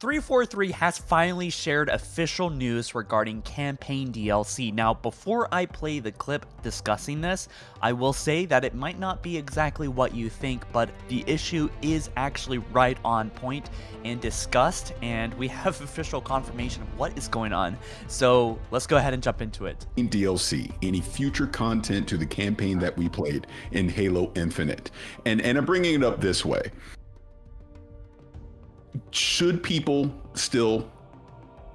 343 has finally shared official news regarding campaign DLC. Now, before I play the clip discussing this, I will say that it might not be exactly what you think, but the issue is actually right on point and discussed, and we have official confirmation of what is going on. So let's go ahead and jump into it. DLC, any future content to the campaign that we played in Halo Infinite. And I'm bringing it up this way. Should people still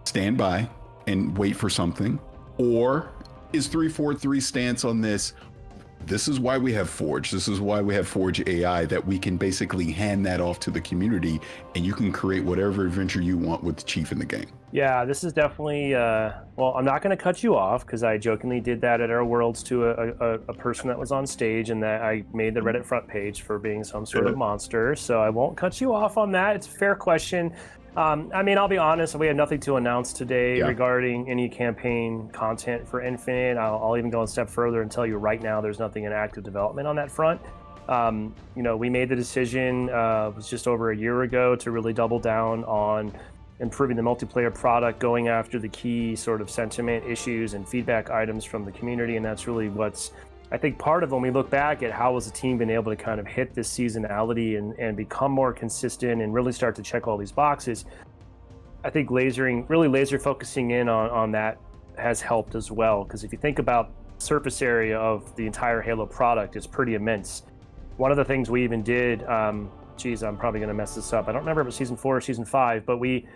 stand by and wait for something? Or is 343 stance on this? This is why we have Forge. This is why we have Forge AI, that we can basically hand that off to the community and you can create whatever adventure you want with the Chief in the game. Yeah, this is definitely, well, I'm not going to cut you off because I jokingly did that at our Worlds to a person that was on stage, and that I made the Reddit front page for being some sort of monster. So I won't cut you off on that. It's a fair question. I mean, I'll be honest, we have nothing to announce today regarding any campaign content for Infinite. I'll even go a step further and tell you right now there's nothing in active development on that front. You know, we made the decision, it was just over a year ago, to really double down on improving the multiplayer product, going after the key sort of sentiment issues and feedback items from the community. And that's really what's, I think, part of when we look back at how has the team been able to kind of hit this seasonality and become more consistent and really start to check all these boxes. I think really laser focusing in on that has helped as well. Because if you think about surface area of the entire Halo product, it's pretty immense. One of the things we even did, geez, I'm probably going to mess this up. I don't remember if it was season 4 or season 5, but we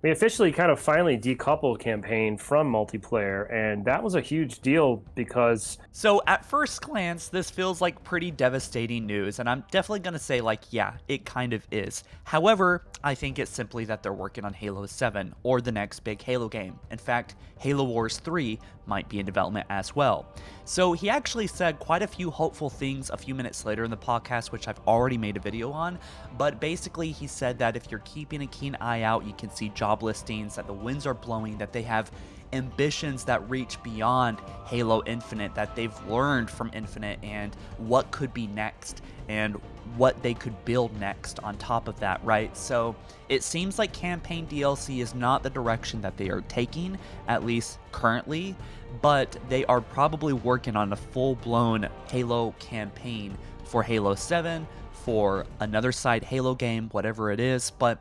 officially kind of finally decoupled campaign from multiplayer, and that was a huge deal because... So at first glance, this feels like pretty devastating news, and I'm definitely going to say, like, yeah, it kind of is. However, I think it's simply that they're working on Halo 7, or the next big Halo game. In fact, Halo Wars 3 might be in development as well. So he actually said quite a few hopeful things a few minutes later in the podcast, which I've already made a video on, but basically he said that if you're keeping a keen eye out, you can see job listings, that the winds are blowing, that they have ambitions that reach beyond Halo Infinite, that they've learned from Infinite and what could be next and what they could build next on top of that, right? So it seems like campaign DLC is not the direction that they are taking, at least currently, but they are probably working on a full-blown Halo campaign for Halo 7, for another side Halo game, whatever it is. But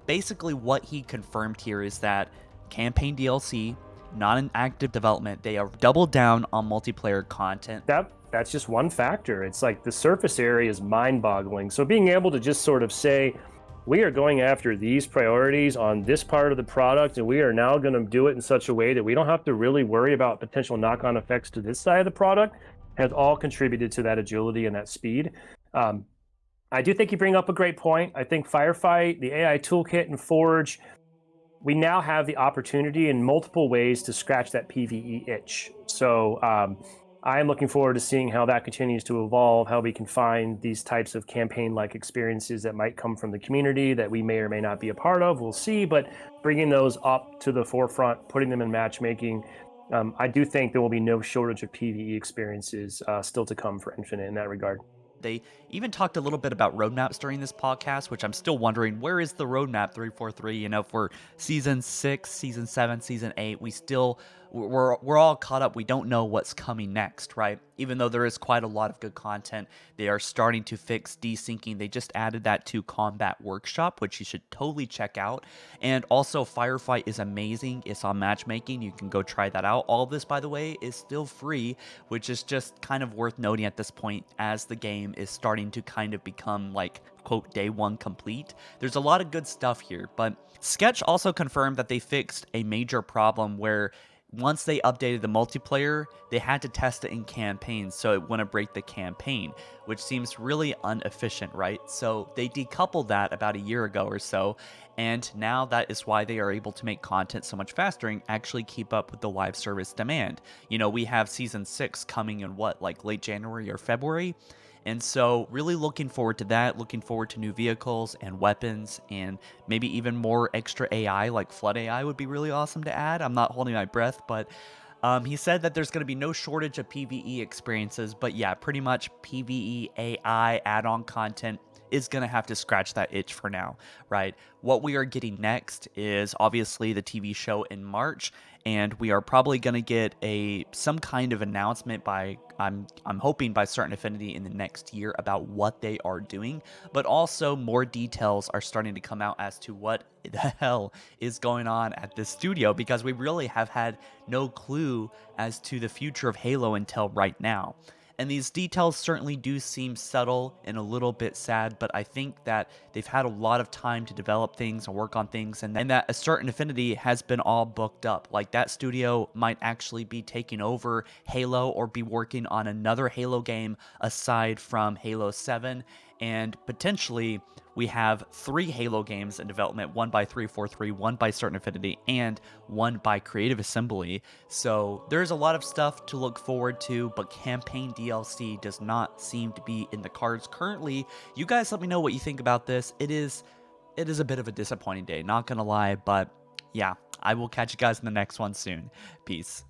basically what he confirmed here is that campaign DLC, not in active development, they are doubled down on multiplayer content. That's just one factor. It's like the surface area is mind-boggling. So being able to just sort of say, we are going after these priorities on this part of the product, and we are now going to do it in such a way that we don't have to really worry about potential knock-on effects to this side of the product, has all contributed to that agility and that speed. I do think you bring up a great point. I think Firefight, the AI toolkit, and Forge, we now have the opportunity in multiple ways to scratch that PvE itch. So I am looking forward to seeing how that continues to evolve, how we can find these types of campaign-like experiences that might come from the community that we may or may not be a part of. We'll see, but bringing those up to the forefront, putting them in matchmaking, I do think there will be no shortage of PvE experiences still to come for Infinite in that regard. They even talked a little bit about roadmaps during this podcast, which I'm still wondering, where is the roadmap 343? You know, for season 6, season 7, season 8, we're all caught up. We don't know what's coming next, right? Even though there is quite a lot of good content, they are starting to fix desyncing. They just added that to Combat Workshop, which you should totally check out. And also, Firefight is amazing. It's on matchmaking. You can go try that out. All of this, by the way, is still free, which is just kind of worth noting at this point as the game is starting to kind of become like, quote, day one complete. There's a lot of good stuff here, but Sketch also confirmed that they fixed a major problem where once they updated the multiplayer, they had to test it in campaigns so it wouldn't break the campaign, which seems really inefficient, right? So they decoupled that about a year ago or so, and now that is why they are able to make content so much faster and actually keep up with the live service demand. You know, we have season 6 coming in like late January or February. And so really looking forward to that, looking forward to new vehicles and weapons and maybe even more extra AI, like Flood AI would be really awesome to add. I'm not holding my breath, but he said that there's going to be no shortage of PvE experiences, but yeah, pretty much PvE AI add-on content is going to have to scratch that itch for now, right? What we are getting next is obviously the TV show in March, and we are probably going to get some kind of announcement by I'm hoping by Certain Affinity in the next year about what they are doing, but also more details are starting to come out as to what the hell is going on at this studio, because we really have had no clue as to the future of Halo until right now. And these details certainly do seem subtle and a little bit sad, but I think that they've had a lot of time to develop things and work on things, and that A Certain Affinity has been all booked up. Like, that studio might actually be taking over Halo or be working on another Halo game aside from Halo 7, and potentially we have 3 Halo games in development, one by 343, one by Certain Affinity, and one by Creative Assembly. So there's a lot of stuff to look forward to, but campaign DLC does not seem to be in the cards currently. You guys let me know what you think about this. It is a bit of a disappointing day, not gonna lie, but yeah, I will catch you guys in the next one soon. Peace.